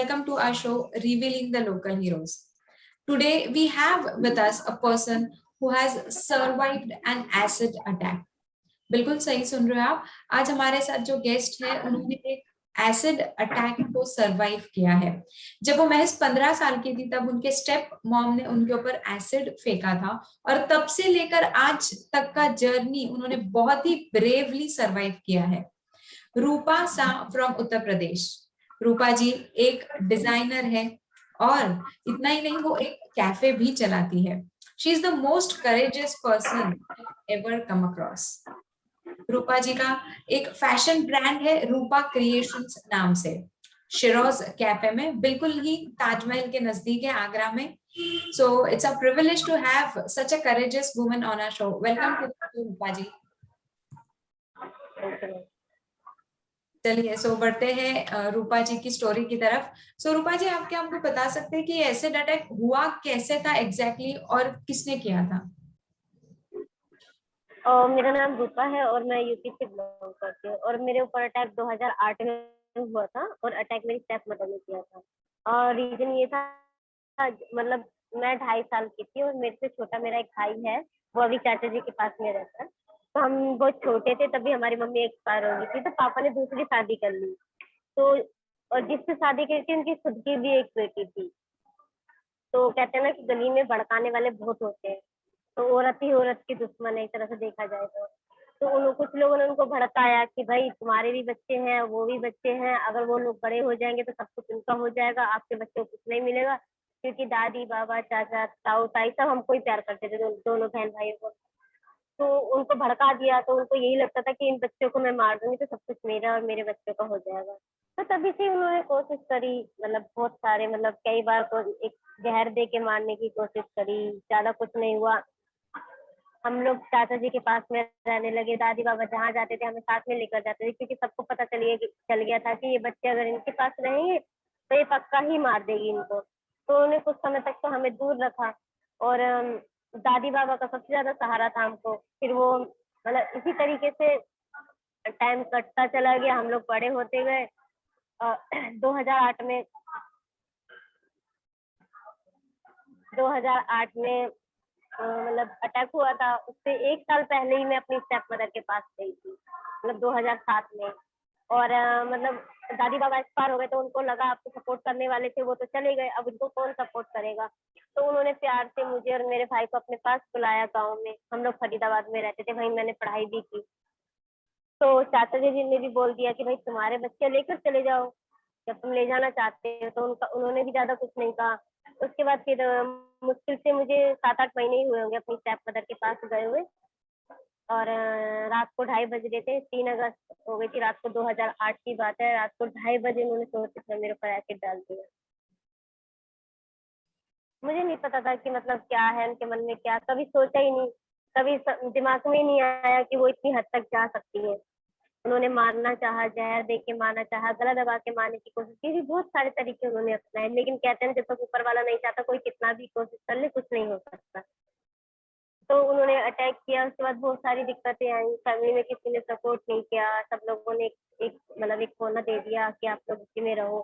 welcome to our show Revealing the Local Heroes. Today we have with us a person who has survived an acid attack. बिल्कुल सही सुन रहे हो आप। आज हमारे साथ जो गेस्ट है उन्होंने एक एसिड अटैक को सरवाइव किया है। जब वो महज 15 साल की थी तब उनके स्टेप मॉम ने उनके ऊपर एसिड फेंका था और तब से लेकर आज तक का जर्नी उन्होंने बहुत ही ब्रेवली सरवाइव किया है। रूपा सा फ्रॉम उत्तर प्रदेश। रूपा जी एक डिजाइनर है और इतना ही नहीं, वो एक कैफे भी चलाती है। She is the most courageous person ever come across. Rupa ji का एक फैशन ब्रांड है रूपा क्रिएशंस नाम से, शिरोज कैफे में, बिल्कुल ही ताजमहल के नजदीक है आगरा में। So it's a privilege to have such a courageous woman on our show. Welcome to Rupa ji. चलिए सो बढ़ते हैं रूपा जी की स्टोरी की तरफ। सो रूपा जी, आप क्या हमको बता सकते हैं कि एसिड अटैक हुआ कैसे था एग्जैक्टली और किसने किया था? मेरा नाम रूपा है और मैं यूपी से बिलोंग करती हूँ और मेरे ऊपर अटैक 2008 में हुआ था और अटैक मेरी स्टेप मदर ने किया था। और रीजन ये था, मतलब मैं 2.5 साल की थी और मेरे से छोटा मेरा एक भाई है, वो अभी चाचा जी के पास में रहता है। तो हम बहुत छोटे थे तभी हमारी मम्मी एक्सपायर हो गई थी, तो पापा ने दूसरी शादी कर ली। तो और जिससे शादी की थी उनकी खुद की भी एक बेटी थी। तो कहते हैं ना कि गली में भड़काने वाले बहुत होते हैं, तो औरत ही औरत की दुश्मन है एक तरह से देखा जाए तो उन कुछ लोगों ने उनको भड़काया कि भाई तुम्हारे भी बच्चे हैं, वो भी बच्चे हैं, अगर वो लोग बड़े हो जाएंगे तो सब कुछ उनका हो जाएगा, आपके बच्चे को कुछ नहीं मिलेगा। क्योंकि दादी बाबा चाचा ताऊ ताई सब हमको ही प्यार करते थे, दोनों बहन भाइयों को। तो उनको भड़का दिया, तो उनको यही लगता था कि इन बच्चों को मैं मार दूंगी तो सब कुछ मेरा और मेरे बच्चों का हो जाएगा। तो तभी से उन्होंने कोशिश करी, मतलब बहुत सारे, मतलब कई बार तो एक जहर दे के मारने की कोशिश करी, ज्यादा कुछ नहीं हुआ। हम लोग चाचा जी के पास में रहने लगे, दादी बाबा जहाँ जाते थे हमें साथ में लेकर जाते थे, क्योंकि सबको पता चल गया था कि ये बच्चे अगर इनके पास रहेंगे तो ये पक्का ही मार देगी इनको। तो उन्हें कुछ समय तक तो हमें दूर रखा और दादी बाबा का सबसे ज्यादा सहारा था हमको। फिर वो मतलब इसी तरीके से टाइम कटता चला गया, हम लोग बड़े होते गए। 2008 में 2008 में मतलब अटैक हुआ था, उससे 1 साल पहले ही मैं अपनी स्टेप मदर के पास गई थी, मतलब 2007 में। और मतलब दादी बाबा एक्सपायर हो गए तो उनको लगा आपको सपोर्ट करने वाले थे वो तो चले गए, अब इनको कौन सपोर्ट करेगा। तो उन्होंने प्यार से मुझे और मेरे भाई को अपने पास बुलाया गाँव में। हम लोग फरीदाबाद में रहते थे, वहीं मैंने पढ़ाई भी की। तो चाचा जी ने भी बोल दिया कि भाई तुम्हारे बच्चे लेकर चले जाओ, जब तुम ले जाना चाहते हो। तो उन्होंने भी ज्यादा कुछ नहीं कहा। उसके बाद फिर मुश्किल से मुझे 7-8 महीने ही हुए होंगे अपनी स्टेप मदर के पास गए हुए। और रात को 2:30 बज रहे थे, 3 अगस्त हो गई थी रात को, 2008 की बात है। रात को 2:30 बजे उन्होंने सोच में मेरे ऊपर एसिड डाल दिया। मुझे नहीं पता था कि मतलब क्या है उनके मन में, क्या कभी सोचा ही नहीं, कभी दिमाग में ही नहीं आया कि वो इतनी हद तक जा सकती है। उन्होंने मारना चाहा, जहर दे के मारना चाहा, गला दबा के मारने की कोशिश की, बहुत सारे तरीके उन्होंने अपनाए, लेकिन कहते हैं जब तक ऊपर वाला नहीं चाहता कोई कितना भी कोशिश कर ले कुछ नहीं हो सकता। तो उन्होंने अटैक किया, उसके बाद बहुत सारी दिक्कतें आई, फैमिली में किसी ने सपोर्ट नहीं किया, सब लोगों ने एक मतलब एक कोना दे दिया कि आप लोग उसी में रहो।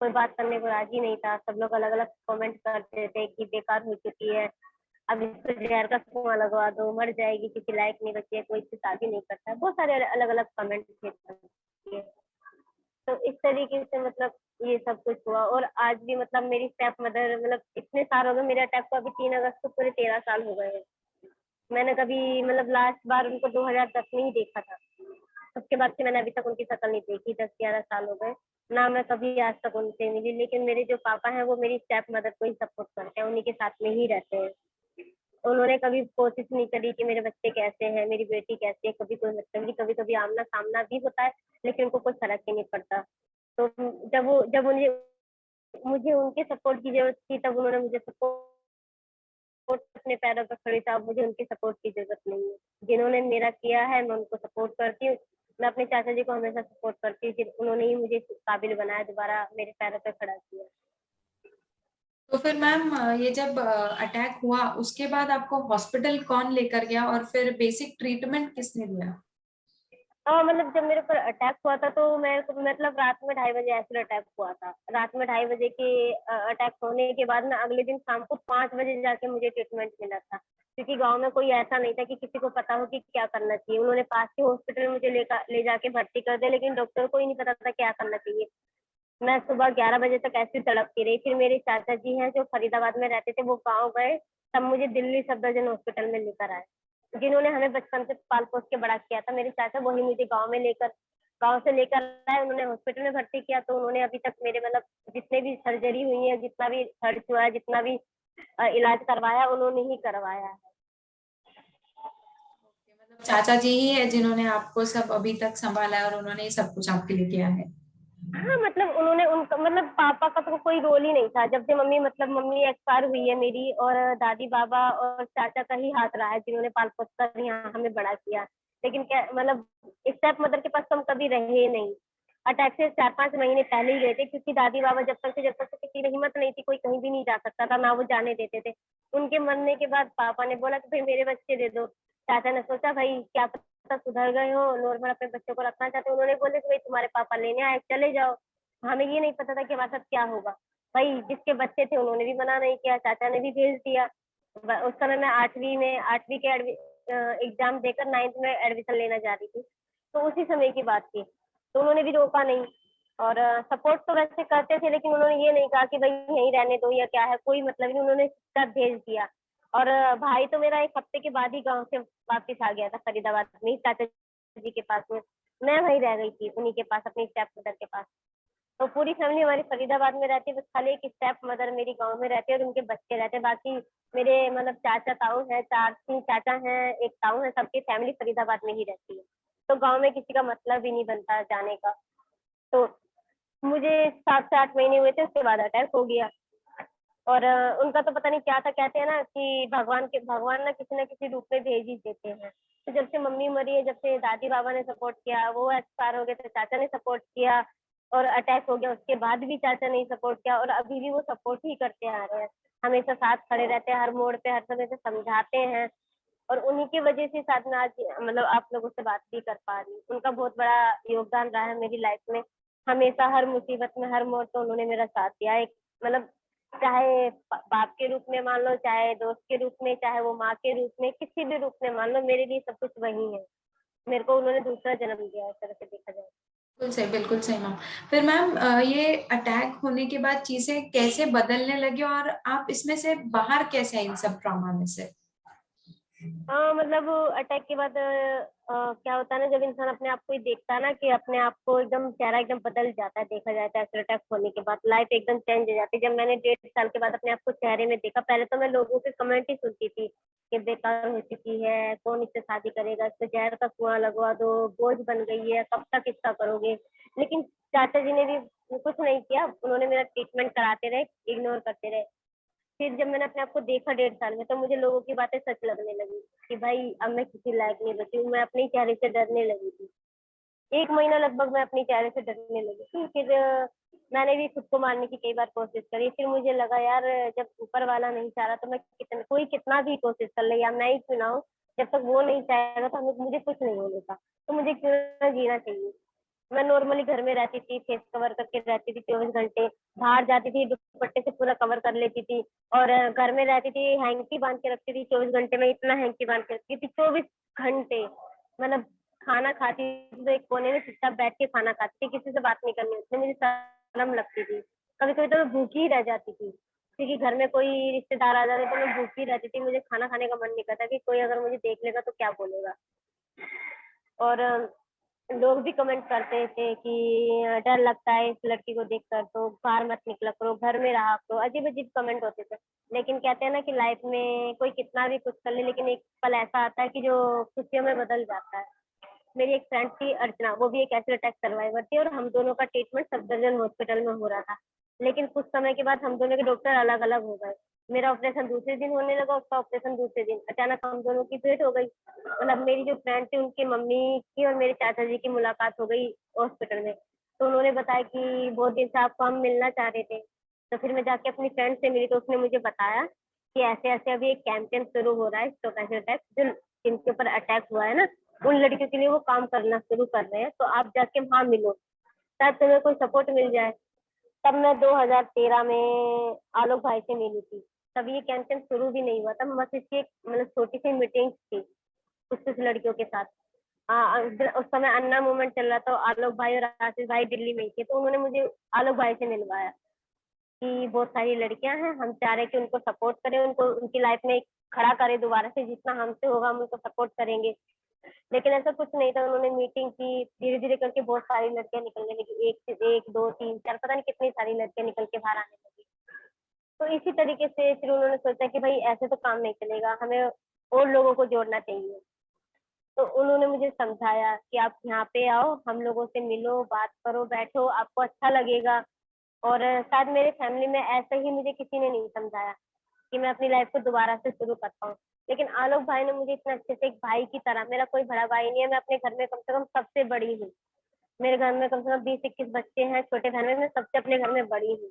कोई बात करने को राजी नहीं था, सब लोग अलग अलग कमेंट करते थे कि बेकार हो चुकी है, अब इसको जहर का कुआं लगवा दो, मर जाएगी, किसी लायक नहीं बची है, कोई इससे शादी नहीं करता है, बहुत सारे अलग अलग कमेंट थे। तो इस तरीके से मतलब ये सब कुछ हुआ। और आज भी मतलब मेरी स्टेप मदर, मतलब इतने साल हो गए मेरे अटैक को, अभी 3 अगस्त को पूरे 13 साल हो गए हैं। मैंने कभी मतलब लास्ट बार उनको 2010 में ही देखा था, उसके बाद से मैंने अभी तक उनकी शक्ल नहीं देखी, 10-11 साल हो गए ना, मैं कभी आज तक उनसे मिली। लेकिन मेरे जो पापा हैं वो मेरी स्टेप मदर को ही सपोर्ट करते हैं, उन्हीं के साथ में ही रहते हैं। उन्होंने कभी कोशिश नहीं करी कि मेरे बच्चे कैसे हैं, मेरी बेटी कैसी है, कभी कोई मतलब, कभी कभी आमना सामना भी होता है लेकिन उनको कोई फर्क ही नहीं पड़ता। तो जब मुझे उनके सपोर्ट की जरूरत थी तब उन्होंने मुझे सपोर्ट अपने पैरों पर खड़ी था। अब मुझे उनकी सपोर्ट की जरूरत नहीं है, जिन्होंने मेरा किया है मैं उनको सपोर्ट करती हूँ। मैं अपने चाचा जी को हमेशा सपोर्ट करती हूँ, उन्होंने ही मुझे काबिल बनाया, दोबारा मेरे पैरों पर खड़ा किया। तो फिर मैम, ये जब अटैक हुआ उसके बाद आपको हॉस्पिटल कौन लेकर गया और फिर बेसिक ट्रीटमेंट किसने दिया? मतलब जब मेरे ऊपर अटैक हुआ था तो मैं मतलब रात में 2:30 बजे एसिड अटैक हुआ था। रात में 2:30 बजे के अटैक होने के बाद ना अगले दिन शाम को 5 बजे जाके मुझे ट्रीटमेंट मिला था। क्योंकि गाँव में कोई ऐसा नहीं था कि किसी को पता हो कि क्या करना चाहिए। उन्होंने पास के हॉस्पिटल में मुझे ले जाके भर्ती कर दिया, लेकिन डॉक्टर को ही नहीं पता था क्या करना चाहिए। मैं सुबह 11 बजे तक ऐसे ही तड़पती रही। फिर मेरे चाचा जी हैं जो फरीदाबाद में रहते थे, वो गाँव गए, तब मुझे दिल्ली सफदरजंग हॉस्पिटल में लेकर आए। जिन्होंने हमें बचपन से पाल-पोस के बड़ा किया था, मेरे चाचा, वही मुझे गाँव से लेकर आए, उन्होंने हॉस्पिटल में भर्ती किया। तो उन्होंने अभी तक मेरे मतलब जितने भी सर्जरी हुई है, जितना भी खर्च हुआ है, जितना भी इलाज करवाया, उन्होंने ही करवाया है। मतलब चाचा जी ही है जिन्होंने आपको सब अभी तक संभाला है और उन्होंने ही सब कुछ आपके लिए किया है। हाँ, मतलब उन्होंने उनका मतलब पापा का तो कोई रोल ही नहीं था। जब से मम्मी एक्सपायर हुई है मेरी, और दादी बाबा और चाचा का ही हाथ रहा है जिन्होंने पाल पोस कर यहाँ हमें बड़ा किया। लेकिन क्या मतलब स्टेप मदर के पास तो हम कभी रहे नहीं। अटैक से 4-5 महीने पहले ही गए थे, क्योंकि दादी बाबा जब तक से किसी में हिम्मत नहीं थी, कोई कहीं भी नहीं जा सकता था, ना वो जाने देते थे। उनके मरने के बाद पापा ने बोला कि भाई मेरे बच्चे दे दो। चाचा ने सोचा भाई क्या पता सुधर गए हो, नॉर्मल अपने बच्चों को रखना चाहते हो। उन्होंने बोले कि भाई तुम्हारे पापा लेने आए, चले जाओ। हमें ये नहीं पता था कि हमारे साथ क्या होगा। भाई जिसके बच्चे थे उन्होंने भी मना नहीं किया, चाचा ने भी भेज दिया। उस समय मैं 8वीं के एग्जाम देकर 9th में एडमिशन लेना जा रही थी। तो उसी समय की बात थी, तो उन्होंने भी रोका नहीं। और सपोर्ट तो वैसे करते थे, लेकिन उन्होंने ये नहीं कहा कि भाई यहीं रहने दो या क्या है, कोई मतलब नहीं, उन्होंने सब भेज दिया। और भाई तो मेरा 1 हफ्ते के बाद ही गाँव से वापिस आ गया था फरीदाबाद में, चाचा जी के पास में। मैं वहीं रह गई थी उन्हीं के पास, अपनी स्टेप मदर के पास। तो पूरी फैमिली हमारी फरीदाबाद में रहती है, बस खाली एक स्टेप मदर मेरी गाँव में रहती है और उनके बच्चे रहते हैं। बाकी मेरे मतलब चाचा ताऊ है, 4 चाचा हैं, एक ताऊ है, सबकी फैमिली फरीदाबाद में ही रहती है। तो गाँव में किसी का मतलब ही नहीं बनता जाने का। तो मुझे 7 से 8 महीने हुए थे, उसके बाद अटैक हो गया। और उनका तो पता नहीं क्या था, कहते हैं ना कि भगवान ना किसी न किसी रूप में भेज ही देते हैं। तो जब से मम्मी मरी है, जब से दादी बाबा ने सपोर्ट किया, वो एक्सपायर हो गए तो चाचा ने सपोर्ट किया, और अटैक हो गया उसके बाद भी चाचा ने सपोर्ट किया, और अभी भी वो सपोर्ट ही करते आ रहे हैं। हमेशा साथ खड़े रहते हैं, हर मोड़ पे हर समय से समझाते हैं। और उन्हीं की वजह से साथ में आज मतलब आप लोगों से बात भी कर पा रही हूँ। उनका बहुत बड़ा योगदान रहा है मेरी लाइफ में। हमेशा हर मुसीबत में, हर मोड़ पे उन्होंने मेरा साथ दिया। एक मतलब चाहे बाप के रूप में मान लो, चाहे दोस्त के रूप में, चाहे वो माँ के रूप में, किसी भी रूप में मान लो, मेरे लिए सब कुछ वही है। मेरे को उन्होंने दूसरा जन्म दिया है, इस तरह से देखा जाए। बिल्कुल सही मैम। फिर मैम ये अटैक होने के बाद चीजें कैसे बदलने लगी और आप इसमें से बाहर कैसे आए इन सब ट्रॉमा में से? मतलब अटैक के बाद क्या होता है ना, जब इंसान अपने आप को ही देखता है ना, कि अपने आप को एकदम चेहरा एकदम बदल जाता है, देखा जाता है। अटैक होने के बाद लाइफ एकदम चेंज हो जाती है। जब मैंने 1.5 साल के बाद अपने आप को चेहरे में देखा, पहले तो मैं लोगों के कमेंट ही सुनती थी कि बेकार हो चुकी है, कौन इससे शादी करेगा, इससे जहर का कुआं लगवा दो, बोझ बन गई है, कब तक इसका करोगे। लेकिन चाचा जी ने भी कुछ नहीं किया, उन्होंने मेरा ट्रीटमेंट कराते रहे, इग्नोर करते रहे। फिर जब मैंने अपने आप को देखा 1.5 साल में, तो मुझे लोगों की बातें सच लगने लगी कि भाई अब मैं किसी लायक नहीं बची हूँ। मैं अपने चेहरे से डरने लगी थी। 1 महीना लगभग मैं अपने चेहरे से डरने लगी थी। फिर मैंने भी खुद को मारने की कई बार कोशिश करी। फिर मुझे लगा यार, जब ऊपर वाला नहीं चाह रहा तो मैं कोई कितना भी कोशिश कर ले, या मैं ही क्यों ना हूँ, जब तक वो नहीं चाहेगा तो मुझे कुछ नहीं होने का, तो मुझे क्यों ना जीना चाहिए। मैं नॉर्मली घर में रहती थी, फेस कवर करके रहती थी 24 घंटे। बाहर जाती थी, दुपट्टे से पूरा कवर कर लेती थी। और घर में रहती थी, हैंकी बांध के रखती थी 24 घंटे में, इतना हैंकी बांध के रखती थी 24 घंटे। मतलब खाना खाती थी तो एक कोने में चुपचाप बैठ के खाना खाती थी, किसी से बात नहीं करनी, उसमें मुझे शर्म लगती थी। कभी कभी तो मैं भूखी ही रह जाती थी, क्योंकि घर में कोई रिश्तेदार आ जाते तो मैं भूखी रहती थी। मुझे खाना खाने का मन नहीं करता कि कोई अगर मुझे देख लेगा तो क्या बोलेगा। और लोग भी कमेंट करते थे कि डर लगता है इस लड़की को देखकर, तो बाहर मत निकला करो, घर में रहा करो, अजीब अजीब कमेंट होते थे। लेकिन कहते हैं ना कि लाइफ में कोई कितना भी कुछ कर ले, लेकिन एक पल ऐसा आता है कि जो खुशियों में बदल जाता है। मेरी एक फ्रेंड थी अर्चना, वो भी एक एसिड अटैक सर्वाइवर थी, और हम दोनों का ट्रीटमेंट सफदरजंग हॉस्पिटल में हो रहा था। लेकिन कुछ समय के बाद हम दोनों के डॉक्टर अलग अलग हो गए। मेरा ऑपरेशन दूसरे दिन होने लगा, उसका ऑपरेशन दूसरे दिन। अचानक हम दोनों की भेंट हो गई। मतलब मेरी जो फ्रेंड थी, उनकी मम्मी की और मेरे चाचा जी की मुलाकात हो गई हॉस्पिटल में। तो उन्होंने बताया कि बहुत दिन से आपको हम मिलना चाह रहे थे। तो फिर मैं जाके अपनी फ्रेंड से मिली, तो उसने मुझे बताया कि ऐसे ऐसे अभी एक कैंपेन शुरू हो रहा है, स्टॉप एसिड अटैक, जो जिनके ऊपर अटैक हुआ है ना, उन लड़कियों के लिए वो काम करना शुरू कर रहे हैं, तो आप जाके वहाँ मिलो, शायद तुम्हें कोई सपोर्ट मिल जाए। तब मैं 2013 में आलोक भाई से मिली थी। तब ये कैंपेन शुरू भी नहीं हुआ, तब बस इसकी एक मतलब छोटी सी मीटिंग थी कुछ कुछ लड़कियों के साथ। उस समय अन्ना मूवमेंट चल रहा था, आलोक भाई और आशीष भाई दिल्ली में ही थे, तो उन्होंने मुझे आलोक भाई से मिलवाया कि बहुत सारी लड़कियां हैं, हम चाह रहे कि उनको सपोर्ट करें, उनको उनकी लाइफ में खड़ा करें दोबारा से, जितना हमसे होगा हम उनको सपोर्ट करेंगे। लेकिन ऐसा कुछ नहीं था। उन्होंने मीटिंग की, धीरे धीरे करके बहुत सारी लड़कियां निकलने लगी, एक से एक, दो, तीन, चार, पता नहीं कितनी सारी लड़कियां निकल के बाहर आने लगी। तो इसी तरीके से फिर उन्होंने सोचा कि भाई ऐसे तो काम नहीं चलेगा, हमें और लोगों को जोड़ना चाहिए। तो उन्होंने मुझे समझाया कि आप यहाँ पे आओ, हम लोगों से मिलो, बात करो, बैठो, आपको अच्छा लगेगा। और शायद मेरे फैमिली में ऐसा ही मुझे किसी ने नहीं समझाया कि मैं अपनी लाइफ को दोबारा से शुरू कर पाऊँ। लेकिन आलोक भाई ने मुझे इतना अच्छे से, एक भाई की तरह, मेरा कोई बड़ा भाई नहीं है, मैं अपने घर में कम से कम सबसे बड़ी हूँ। मेरे घर में कम से कम 20-21 बच्चे हैं, छोटे बहन में मैं सबसे अपने घर में बड़ी हूँ।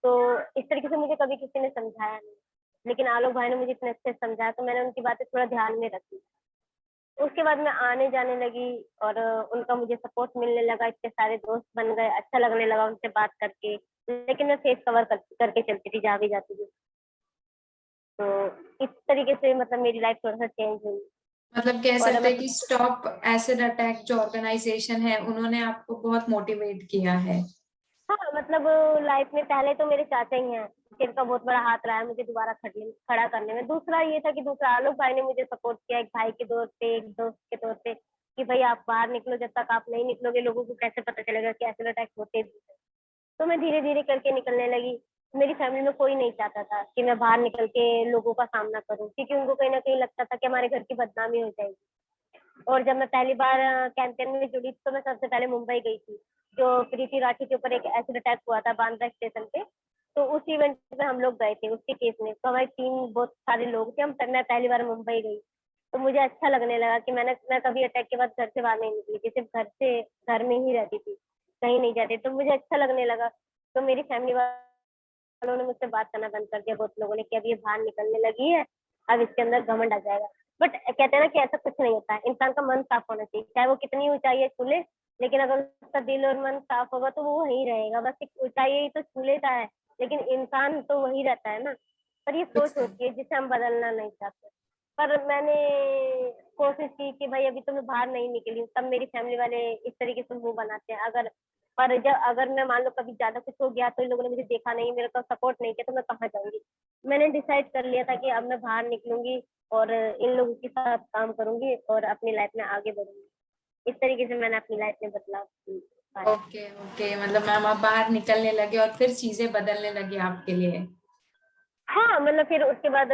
तो इस तरीके से मुझे कभी किसी ने समझाया नहीं, लेकिन आलोक भाई ने मुझे इतने अच्छे से समझाया, तो मैंने उनकी बातें थोड़ा ध्यान में रखी। उसके बाद मैं आने जाने लगी और उनका मुझे सपोर्ट मिलने लगा, इतने सारे दोस्त बन गए, अच्छा लगने लगा उनसे बात करके। लेकिन मैं फेस कवर करके चलती थी जहाँ भी जाती थी। तो इस तरीके से मतलब मेरी लाइफ थोड़ा सा चेंज हुई। मतलब कह और सकते हैं कि स्टॉप एसिड अटैक जो ऑर्गेनाइजेशन है उन्होंने आपको बहुत मोटिवेट किया है। हाँ, मतलब लाइफ में पहले तो मेरे चाचा ही हैं जिनका बहुत बड़ा हाथ रहा है मुझे दोबारा खड़ा करने में। दूसरा ये था कि दूसरा आलोक भाई ने मुझे सपोर्ट किया, एक भाई के तौर पे, एक दोस्त के तौर पे, कि भाई आप बाहर निकलो, जब तक आप नहीं निकलोगे लोगों को कैसे पता चलेगा कि एसिड अटैक होते भी हैं। तो मैं धीरे धीरे करके निकलने लगी। मेरी फैमिली में कोई नहीं चाहता था कि मैं बाहर निकल के लोगों का सामना करूं, क्योंकि उनको कहीं ना कहीं लगता था कि हमारे घर की बदनामी हो जाएगी। और जब मैं पहली बार कैंपेन में जुड़ी तो मैं सबसे पहले मुंबई गई थी, जो प्रीति राठी के ऊपर एक एसिड अटैक हुआ था बांद्रा स्टेशन पे। तो उस इवेंट में हम लोग गए थे उसके केस में, तो हमारी टीम बहुत सारे लोग थे, मैं पहली बार मुंबई गई। तो मुझे अच्छा लगने लगा कि मैं कभी अटैक के बाद घर से बाहर नहीं निकली थी, सिर्फ घर में ही रहती थी, कहीं नहीं जाती। तो मुझे अच्छा लगने लगा। तो मेरी फैमिली वालों ने मुझसे बात करना बंद कर दिया, बहुत लोगों ने, कि अब ये बाहर निकलने लगी है, अब इसके अंदर घमंड आ जाएगा। बट कहते हैं ना कि ऐसा कुछ नहीं होता है, इंसान का मन साफ होना चाहिए, चाहे वो कितनी ऊंचाई छू ले, लेकिन अगर उसका दिल और मन साफ होगा तो वो वहीं रहेगा। बस एक ऊंचाई ही तो छू लेता है, लेकिन इंसान तो वही रहता है ना। पर ये सोच होती है जिसे हम बदलना नहीं चाहते। पर मैंने कोशिश की कि भाई अभी तो मैं बाहर नहीं निकली हूँ, तब मेरी फैमिली वाले इस तरीके से मुंह बनाते हैं। अगर मैं मान लो कभी ज्यादा कुछ हो गया, तो इन लोगों ने मुझे देखा नहीं, मेरे को सपोर्ट नहीं किया, तो मैं कहाँ जाऊंगी। मैंने डिसाइड कर लिया था कि अब मैं बाहर निकलूंगी और इन लोगों के साथ काम करूंगी और अपनी लाइफ में आगे बढ़ूंगी। इस तरीके से मैंने अपनी लाइफ में बदलाव पाया। ओके ओके, मतलब मैम आप बाहर निकलने लगे और फिर चीजें बदलने लगी आपके लिए। हाँ, मतलब फिर उसके बाद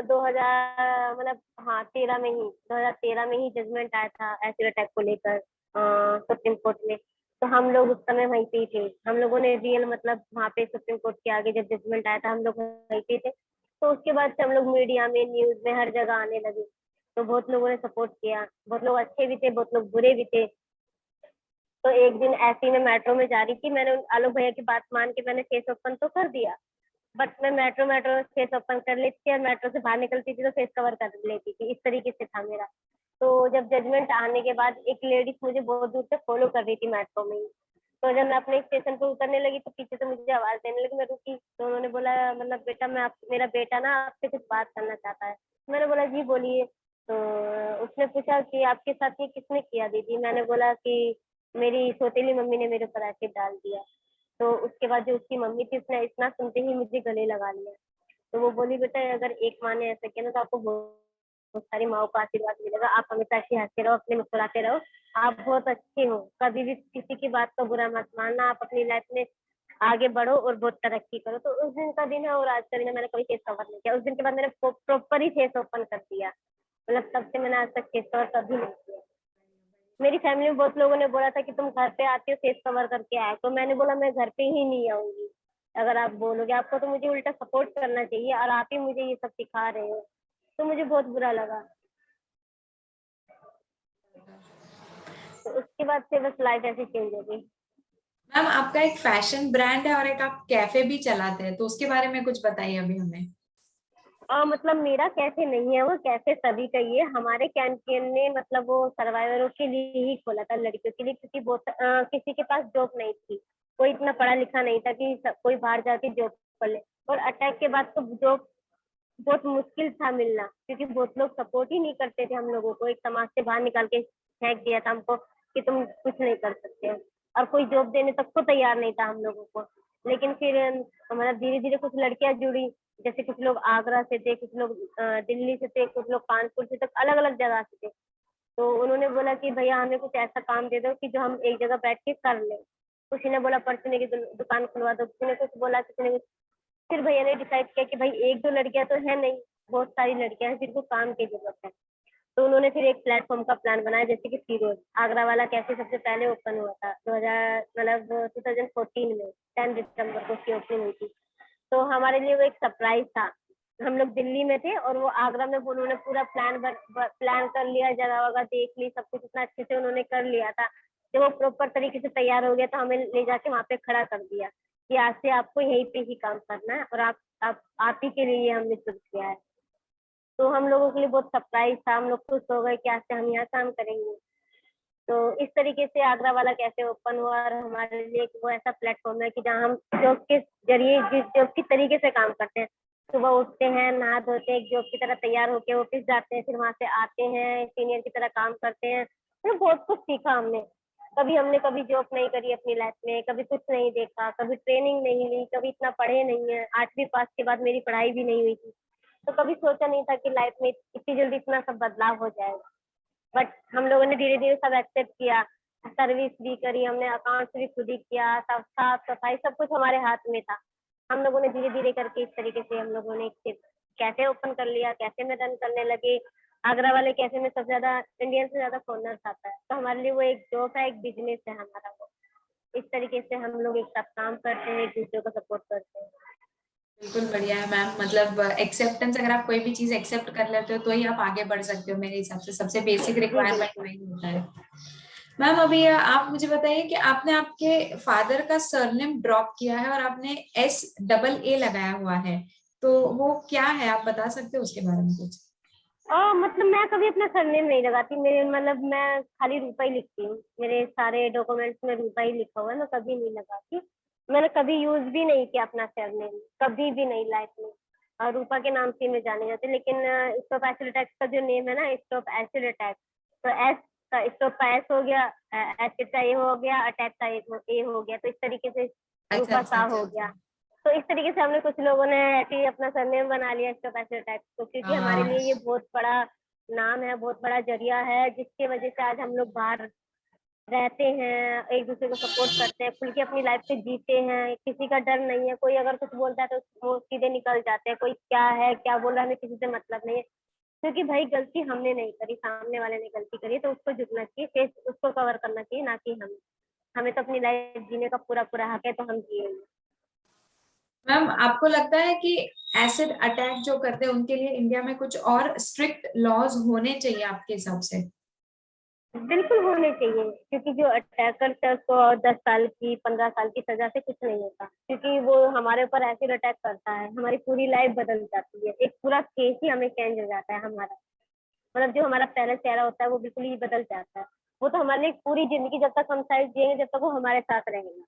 2000 मतलब हाँ 2013 में ही जजमेंट आया था एसिड अटैक को लेकर सुप्रीम कोर्ट में। तो हम लोग उस समय वहीं पे ही थे। हम लोगों ने रियल मतलब वहाँ पे सुप्रीम कोर्ट के आगे जब जजमेंट आया था हम लोग वहीं पे थे। तो उसके बाद से हम लोग मीडिया में, न्यूज में, हर जगह आने लगे। तो बहुत लोगों ने सपोर्ट किया, बहुत लोग अच्छे भी थे, बहुत लोग बुरे भी थे। तो एक दिन ऐसे ही मैं मेट्रो में जा रही थी, मैंने आलोक भैया की बात मान के मैंने फेस ओपन तो कर दिया। बट मैं मेट्रो मेट्रो फेस ओपन कर लेती थी और मेट्रो से बाहर निकलती थी तो फेस कवर कर लेती थी, इस तरीके से था मेरा। तो जब जजमेंट आने के बाद एक लेडीज मुझे बहुत दूर से फॉलो कर रही थी मेट्रो में ही। तो जब मैं अपने स्टेशन पर उतरने लगी तो पीछे से मुझे आवाज देने लगी, मैं रुकी। तो उन्होंने बोला मतलब बेटा मेरा बेटा ना आपसे कुछ बात करना चाहता है। मैंने बोला जी बोलिए। तो उसने पूछा कि आपके साथ ये किसने किया दीदी। मैंने बोला कि मेरी सौतेली मम्मी ने मेरे ऊपर एसिड डाल दिया। तो उसके बाद जो उसकी मम्मी थी उसने इतना सुनते ही मुझे गले लगा लिया। तो वो बोली बेटा अगर एक माँ ने ऐसा किया ना तो आपको बहुत सारी माओ का आशीर्वाद मिलेगा, आप हमेशा ऐसे हंसते रहो, अपने मुस्कुराते रहो, आप बहुत अच्छे हो, कभी भी किसी की बात का बुरा मत मानना, आप अपनी लाइफ में आगे बढ़ो और बहुत तरक्की करो। तो उस दिन का दिन है और आज का दिन है, मैंने कभी फेस कवर नहीं किया। उस दिन के बाद मैंने प्रॉपर ही फेस ओपन कर दिया। मतलब तब से मैंने आज तक फेस कवर कभी नहीं किया। मेरी फैमिली में बहुत लोगों ने बोला था कि तुम घर पे आती हो फेस कवर करके आए, तो मैंने बोला मैं घर पे ही नहीं आऊंगी। अगर आप बोलोगे, आपको तो मुझे उल्टा सपोर्ट करना चाहिए और आप ही मुझे ये सब सिखा रहे हो। तो मुझे बहुत बुरा लगा। तो उसके बाद से बस लाइफ ऐसे चेंज हो गई। मैम आपका एक फैशन ब्रांड है और एक आप कैफे भी चलाते हैं, तो उसके बारे में कुछ बताइए अभी हमें। मतलब मेरा कैफे नहीं है, वो कैफे सभी का ही है। हमारे कैंटीन ने मतलब वो सर्वाइवरों के लिए ही खोला था, लड़कियों के लिए, क्योंकि बहुत किसी के पास जॉब नहीं थी, कोई इतना पढ़ा लिखा नहीं था कि कोई बाहर जाके जॉब कर ले। और अटैक के बाद तो जॉब बहुत मुश्किल था मिलना, क्योंकि बहुत लोग सपोर्ट ही नहीं करते थे हम लोगों को, एक समाज से बाहर निकाल के फेंक दिया था हमको कि तुम कुछ नहीं कर सकते हो, और कोई जॉब देने तक को तैयार नहीं था हम लोगों को। लेकिन फिर मतलब धीरे धीरे कुछ लड़कियां जुड़ी, जैसे कुछ लोग आगरा से थे, कुछ लोग दिल्ली से थे, कुछ लोग कानपुर से, तक अलग अलग जगह से थे। तो उन्होंने बोला कि भैया हमें कुछ ऐसा काम दे दो कि जो हम एक जगह बैठ के कर ले। किसी ने बोला परचूने की दुकान खुलवा दो, किसी ने कुछ बोला, किसी ने कुछ। फिर भैया ने डिसाइड किया कि भाई एक दो लड़कियां तो है नहीं, बहुत सारी लड़कियां हैं जिनको काम की जरूरत है। तो उन्होंने फिर एक प्लेटफॉर्म का प्लान बनाया, जैसे कि फिरोज आगरा वाला कैफे सबसे पहले ओपन हुआ था 2000 मतलब 2014 में, 10 दिसंबर को उसकी ओपनिंग हुई थी। तो हमारे लिए वो एक सरप्राइज था। हम लोग दिल्ली में थे और वो आगरा में, वो उन्होंने पूरा प्लान कर लिया, जगह वगह देख ली, सब कुछ इतना अच्छे से उन्होंने कर लिया था। जब वो प्रॉपर तरीके से तैयार हो गया तो हमें ले जाके वहां पे खड़ा कर दिया कि आज से आपको यहीं पे ही काम करना है, और आप ही के लिए ये हमने शुरू किया है। तो हम लोगों के लिए बहुत सरप्राइज था, हम लोग खुश हो गए कि आज से हम यहाँ काम करेंगे। तो इस तरीके से आगरा वाला कैफे ओपन हुआ, और हमारे लिए एक वो ऐसा प्लेटफॉर्म है कि जहाँ हम जॉब के जरिए, जिस जॉब की तरीके से काम करते हैं, सुबह उठते हैं, नहा धोते हैं, एक जॉब की तरह तैयार होके ऑफिस जाते हैं, फिर वहां से आते हैं, सीनियर की तरह काम करते हैं। तो बहुत कुछ सीखा हमने। हमने कभी जॉब नहीं करी अपनी लाइफ में, कभी कुछ नहीं देखा, कभी ट्रेनिंग नहीं ली, कभी इतना पढ़े नहीं है, 8वीं पास के बाद मेरी पढ़ाई भी नहीं हुई थी। तो कभी सोचा नहीं था कि लाइफ में इतनी जल्दी इतना सब बदलाव हो जाएगा। बट हम लोगों ने धीरे धीरे सब एक्सेप्ट किया, सर्विस भी करी हमने, अकाउंट्स भी खुद ही किया, सब साफ सफाई सब कुछ हमारे हाथ में था। हम लोगों ने धीरे धीरे करके इस तरीके से हम लोगों ने कैफे ओपन कर लिया, कैफे में रन करने लगे। आगरा वाले कैफे में सबसे ज्यादा इंडियन से ज्यादा फॉरनर्स आता है, तो हमारे लिए वो एक जॉब है, एक बिजनेस है हमारा वो। इस तरीके से हम लोग एक साथ काम करते हैं, एक दूसरे को सपोर्ट करते हैं। बिल्कुल बढ़िया है मैम। मतलब एक्सेप्टेंस, अगर आप कोई भी चीज एक्सेप्ट कर लेते हो तो ही आप आगे बढ़ सकते हो। मेरे हिसाब से सबसे बेसिक जी रिक्वायरमेंट बिल्कुल। वही होता है। मैम अभी आप मुझे बताइए कि आपने आपके फादर का सरनेम ड्रॉप किया है और आपने SAA लगाया हुआ है, तो वो क्या है, आप बता सकते हो उसके बारे में कुछ? मतलब मैं कभी अपना सरनेम नहीं लगाती, मेरे मतलब मैं खाली रूपा ही लिखती हूँ, मेरे सारे डॉक्यूमेंट्स में रूपा ही लिखा हुआ है, मैं कभी नहीं लगाती। मैंने कभी यूज भी नहीं किया अपना सरनेम, कभी भी नहीं लाइफ में। और रूपा के नाम से मैं जाने जाती, लेकिन स्टॉप एसिड अटैक का जो नेम है ना, स्टॉप एसिड अटैक, तो एस का, स्टॉप का एस हो गया, एसिड का ए हो गया, अटैक का ए हो गया, तो इस तरीके से अच्छा रूपा अच्छा सा अच्छा हो अच्छा। गया। तो इस तरीके से हमने कुछ लोगों ने ऐसे ही अपना सरनेम बना लिया स्टॉप एसिड अटैक को, क्योंकि हमारे हाँ लिए ये बहुत बड़ा नाम है, बहुत बड़ा जरिया है, जिसकी वजह से आज हम लोग बाहर रहते हैं, एक दूसरे को सपोर्ट करते हैं, खुल के अपनी लाइफ से जीते हैं, किसी का डर नहीं है, कोई अगर कुछ बोलता है तो वो सीधे निकल जाते हैं, कोई क्या है क्या बोल रहा है, हमें किसी से मतलब नहीं है। क्योंकि भाई गलती हमने नहीं करी, सामने वाले ने गलती करी है, तो उसको झुकना चाहिए, फेस उसको कवर करना चाहिए, ना कि हमें। हमें तो अपनी लाइफ जीने का पूरा पूरा हक है, तो हम जिएंगे। मैम, आपको लगता है कि एसिड अटैक जो करते हैं उनके लिए इंडिया में कुछ और स्ट्रिक्ट लॉज होने चाहिए आपके हिसाब से? बिल्कुल होने चाहिए, क्योंकि जो अटैकर है उसको 10 साल की 15 साल की सजा से कुछ नहीं होता, क्योंकि वो हमारे ऊपर एसिड अटैक करता है, हमारी पूरी लाइफ बदल जाती है, एक पूरा केस ही हमें चेंज हो जाता है हमारा। मतलब जो हमारा पहले चेहरा होता है वो बिल्कुल ही बदल जाता है। वो तो हमारे लिए पूरी जिंदगी, जब तक हम साइड जिएंगे, जब तक वो हमारे साथ रहेगा।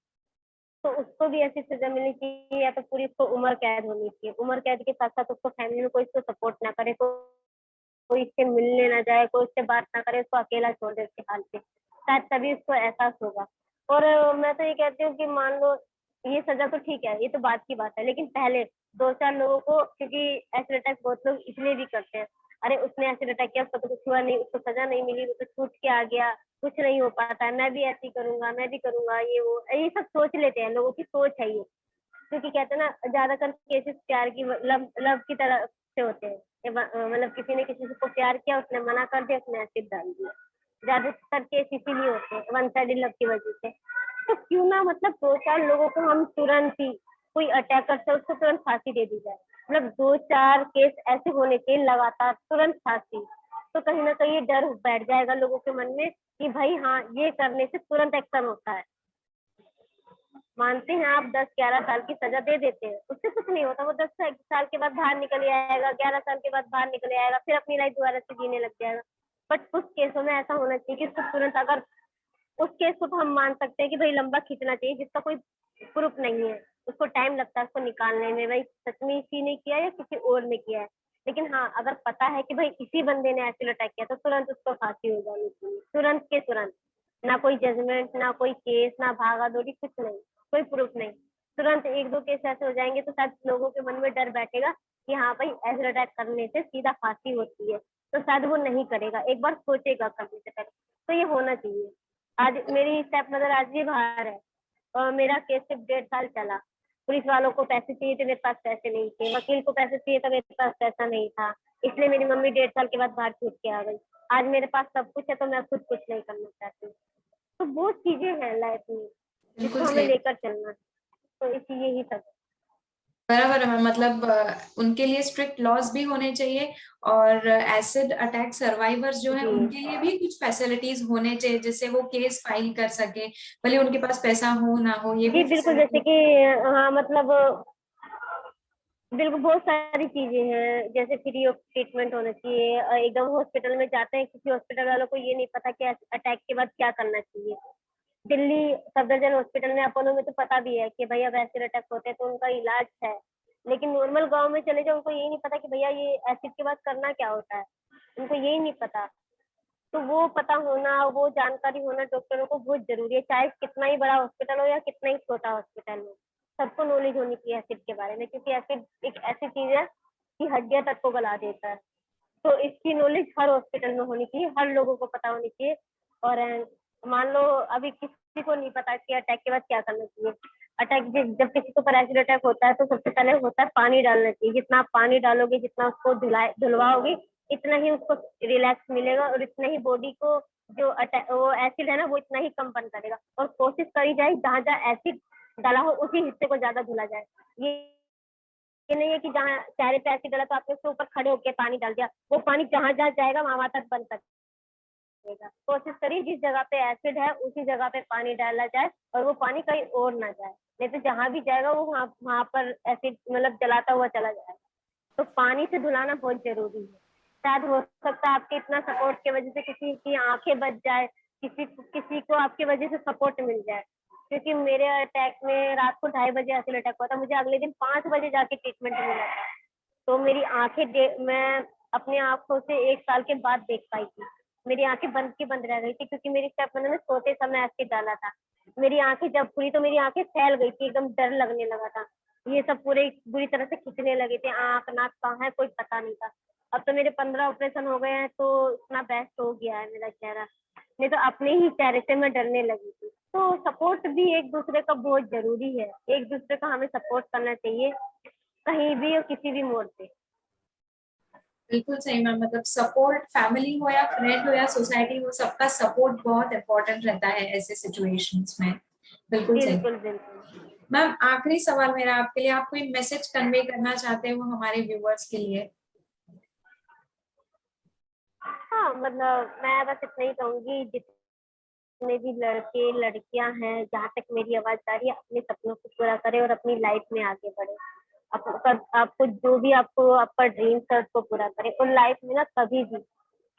तो उसको भी ऐसी सजा मिलनी चाहिए, या तो पूरी उसको उम्र कैद होनी चाहिए। उम्र कैद के साथ साथ उसको फैमिली में कोई उसको सपोर्ट ना करे, कोई इससे मिलने ना जाए, कोई उससे बात ना करे, उसको अकेला छोड़ दे उसके हाल पे, शायद तभी उसको एहसास होगा। और मैं तो ये कहती हूँ कि मान लो ये सजा तो ठीक है, ये तो बात की बात है, लेकिन पहले 2-4 लोगों को, क्योंकि एसिड अटैक बहुत लोग इसलिए भी करते हैं, अरे उसने एसिड अटैक किया, उसको तो कुछ हुआ नहीं, उसको सजा नहीं मिली, वो तो छूट के आ गया, कुछ नहीं हो पाता है, मैं भी ऐसी करूंगा, मैं भी करूंगा, ये वो ये सब सोच लेते हैं, लोगों की सोच है ये। क्योंकि कहते हैं ना, ज्यादातर केसेस प्यार की, लव लव की तरफ से होते हैं। मतलब किसी ने किसी को प्यार किया, उसने मना कर दिया, उसने एसिड डाल दिया। ज्यादातर केस इसीलिए होते हैं, वन साइडेड लव की वजह से। तो क्यों ना मतलब 2-4 लोगों को हम तुरंत ही, कोई अटैकर से उसको तुरंत फांसी दे दी जाए। मतलब 2-4 केस ऐसे होने के लगातार तुरंत फांसी, तो कहीं ना कहीं डर बैठ जाएगा लोगों के मन में कि भाई हाँ, ये करने से तुरंत एक्शन होता है। मानते हैं आप 10-11 साल की सजा दे देते हैं, उससे कुछ नहीं होता। वो 10 साल के बाद बाहर निकल आएगा, 11 साल के बाद बाहर निकल आएगा, फिर अपनी लाइफ दोबारा से जीने लग जाएगा। बट कुछ केसों में ऐसा होना चाहिए कि उसको तुरंत, अगर उस केस को तो हम मान सकते हैं कि भाई लंबा खींचना चाहिए जिसका कोई प्रूफ नहीं है, उसको टाइम लगता है उसको निकालने में, भाई सच में इसी ने किया या किसी और ने किया है। लेकिन हाँ, अगर पता है कि भाई इसी बंदे ने एसिड अटैक किया तो तुरंत उसको फांसी हो जानी चाहिए, तुरंत के तुरंत। ना कोई जजमेंट, ना कोई केस, ना भागा दौड़ी, कुछ नहीं, कोई प्रूफ नहीं। तुरंत 1-2 केस ऐसे हो जाएंगे तो शायद लोगों के मन में डर बैठेगा कि हाँ भाई एसिड अटैक करने से सीधा फांसी होती है, तो शायद वो नहीं करेगा, एक बार सोचेगा करने से पहले। तो ये होना चाहिए। आज मेरी स्टेप मदर आज भी बाहर है और मेरा केस सिर्फ 1.5 साल चला। पुलिस वालों को पैसे चाहिए थे, मेरे पास पैसे नहीं थे, वकील को पैसे चाहिए था, मेरे पास पैसा नहीं था, इसलिए मेरी मम्मी 1.5 साल के बाद बाहर छूट के आ गई। आज मेरे पास सब कुछ है तो मैं खुद कुछ नहीं करना चाहती। तो बहुत चीजें हैं लाइफ में जिसको बिल्कुल हमें सही। लेकर चलना है। तो इसी यही सब बराबर है, मतलब उनके लिए स्ट्रिक्ट लॉज भी होने चाहिए, और एसिड अटैक सर्वाइवर्स जो है। है जी उनके लिए भी कुछ फैसिलिटीज होने चाहिए जिससे वो केस फाइल कर सके, भले उनके पास पैसा हो ना हो, ये जी भी बिल्कुल, जैसे फैसिलिटी। कि हाँ मतलब बिल्कुल बहुत सारी चीजें हैं, जैसे फ्री ऑफ ट्रीटमेंट होना चाहिए। एकदम हॉस्पिटल में जाते हैं, किसी हॉस्पिटल वालों को ये नहीं पता कि अटैक के बाद क्या करना चाहिए। दिल्ली सफदरजंग हॉस्पिटल में, अपोलो में तो पता भी है कि भैया एसिड अटैक होते हैं तो उनका इलाज है। लेकिन नॉर्मल गांव में चले जाओ, उनको यही नहीं पता कि भैया ये एसिड के बाद करना क्या होता है, उनको यही नहीं पता। तो वो पता होना, वो जानकारी होना डॉक्टरों को बहुत जरूरी है, चाहे कितना ही बड़ा हॉस्पिटल हो या कितना ही छोटा हॉस्पिटल हो। सबको नॉलेज होनी चाहिए एसिड के बारे में, क्योंकि एसिड एक ऐसी चीज है कि हड्डियां तक को गला देता है। तो इसकी नॉलेज हर हॉस्पिटल में होनी चाहिए, हर लोगों को पता होनी चाहिए। और मान लो अभी किसी को नहीं पता कि अटैक के बाद क्या करना चाहिए। अटैक जब किसी को एसिड अटैक होता है तो सबसे पहले होता है पानी डालना चाहिए। जितना आप पानी डालोगे, जितना उसको धुलवाओगे, इतना ही उसको रिलैक्स मिलेगा और इतना ही बॉडी को जो अटैक वो एसिड है ना वो इतना ही कम बन करेगा। और कोशिश करी जाए जहाँ जहाँ एसिड डाला हो उसी हिस्से को ज्यादा धुला जाए। ये नहीं है कि जहाँ चेहरे पे एसिड डाला तो आपने उसके ऊपर खड़े होकर पानी डाल दिया, वो पानी जहां जहां जाएगा वहां तक बन सकेगा। कोशिश करिए जिस जगह पे एसिड है उसी जगह पे पानी डाला जाए और वो पानी कहीं और ना जाए, नहीं तो जहां भी जाएगा वो वहां वहां पर एसिड मतलब जलाता हुआ चला जाएगा। तो पानी से धुलाना बहुत जरूरी है। शायद हो सकता है आपके इतना सपोर्ट की वजह से किसी की आंखें बच जाए, किसी को आपकी वजह से सपोर्ट मिल जाए। क्योंकि मेरे अटैक में रात को 2:30 बजे एसिड अटैक हुआ था, मुझे अगले दिन 5 बजे जाके ट्रीटमेंट मिला था। तो मेरी मैं अपनी आंखों से 1 साल के बाद देख पाई थी। मेरी आंखें बंद की बंद रह गई थी क्योंकि मेरी स्टेप मदर ने सोते समय एसिड डाला था। मेरी आंखें जब खुली तो मेरी आंखें फैल गई थी, एकदम डर लगने लगा था। ये सब पूरे बुरी तरह से खिंचने लगे थे, आंख नाक कहाँ है कोई पता नहीं था। अब तो मेरे 15 ऑपरेशन हो गए हैं तो इतना बेस्ट हो गया है मेरा चेहरा। नहीं तो अपने ही चेहरे से मैं डरने लगी थी। तो सपोर्ट भी एक दूसरे का बहुत जरूरी है, एक दूसरे का हमें सपोर्ट करना चाहिए कहीं भी और किसी भी मोड़ पे। बिल्कुल सही मैम, मतलब सपोर्ट फैमिली हो या फ्रेंड हो या सोसाइटी हो, सबका सपोर्ट बहुत इंपॉर्टेंट रहता है ऐसे सिचुएशंस में। बिल्कुल सही। बिल्कुल बिल्कुल। मैम आखिरी सवाल मेरा आपके लिए, आप कोई मैसेज कन्वे करना चाहते हो हमारे व्यूअर्स के लिए? हाँ मतलब मैं बस इतना ही कहूंगी, जितने भी लड़के लड़कियां हैं, जहाँ तक मेरी आवाज आ रही है, अपने सपनों को पूरा करें और अपनी लाइफ में आगे बढ़े। आपको जो भी आपको आपका ड्रीम्स है उसको पूरा करें और लाइफ में ना कभी भी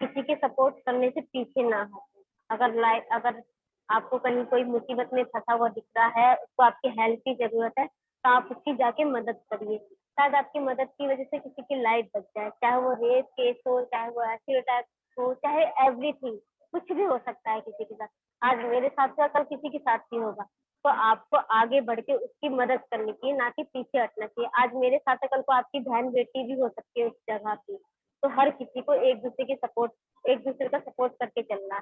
किसी के सपोर्ट करने से पीछे ना हटे। अगर आपको कहीं कोई मुसीबत में फंसा हुआ दिख रहा है, उसको आपकी हेल्प की जरूरत है, तो आप उसकी जाके मदद करिए। शायद आपकी मदद की वजह से किसी की लाइफ बच जाए, चाहे वो रेप केस हो, चाहे वो एसिड अटैक हो, चाहे एवरीथिंग, कुछ भी हो सकता है किसी के साथ। आज मेरे साथ या कल किसी के साथ भी होगा। तो आपको आगे बढ़ के उसकी मदद करनी चाहिए, ना कि पीछे हटना चाहिए। आज मेरे साथ है, कल को आपकी बहन बेटी भी हो सकती है उस जगह पे। तो हर किसी को एक दूसरे का सपोर्ट करके चलना है।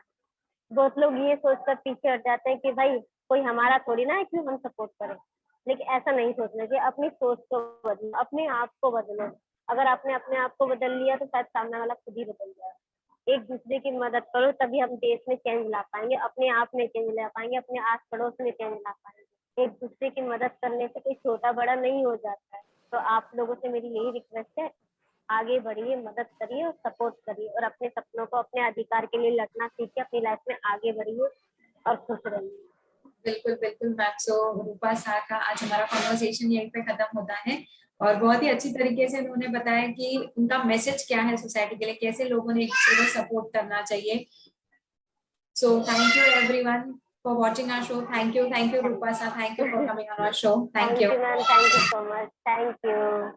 बहुत लोग ये सोचकर पीछे हट जाते हैं कि भाई कोई हमारा थोड़ी ना है कि हम सपोर्ट करें। लेकिन ऐसा नहीं सोचना चाहिए, अपनी सोच को बदलो, अपने आप को बदलो। अगर आपने अपने आप को बदल लिया तो शायद सामने वाला खुद ही बदल जाए। एक दूसरे की मदद करो, तभी हम देश में चेंज ला पाएंगे, अपने आप में चेंज ला पाएंगे, अपने आस पड़ोस में चेंज ला पाएंगे। एक दूसरे की मदद करने से कोई छोटा बड़ा नहीं हो जाता है। तो आप लोगों से मेरी यही रिक्वेस्ट है, आगे बढ़िए, मदद करिए और सपोर्ट करिए और अपने सपनों को, अपने अधिकार के लिए लड़ना सीखिए, अपनी लाइफ में आगे बढ़िए और खुश रहिए। बिल्कुल बिल्कुल मैम। सो रूपा सा का आज हमारा कॉन्वर्सेशन यहीं पे खत्म होता है, और बहुत ही अच्छी तरीके से उन्होंने बताया कि उनका मैसेज क्या है सोसाइटी के लिए, कैसे लोगों ने एक दूसरे को सपोर्ट करना चाहिए। So thank you everyone for watching our show. Thank you Rupa सा, thank you for coming on our show, thank thank you. You ma'am, thank you so much, thank you.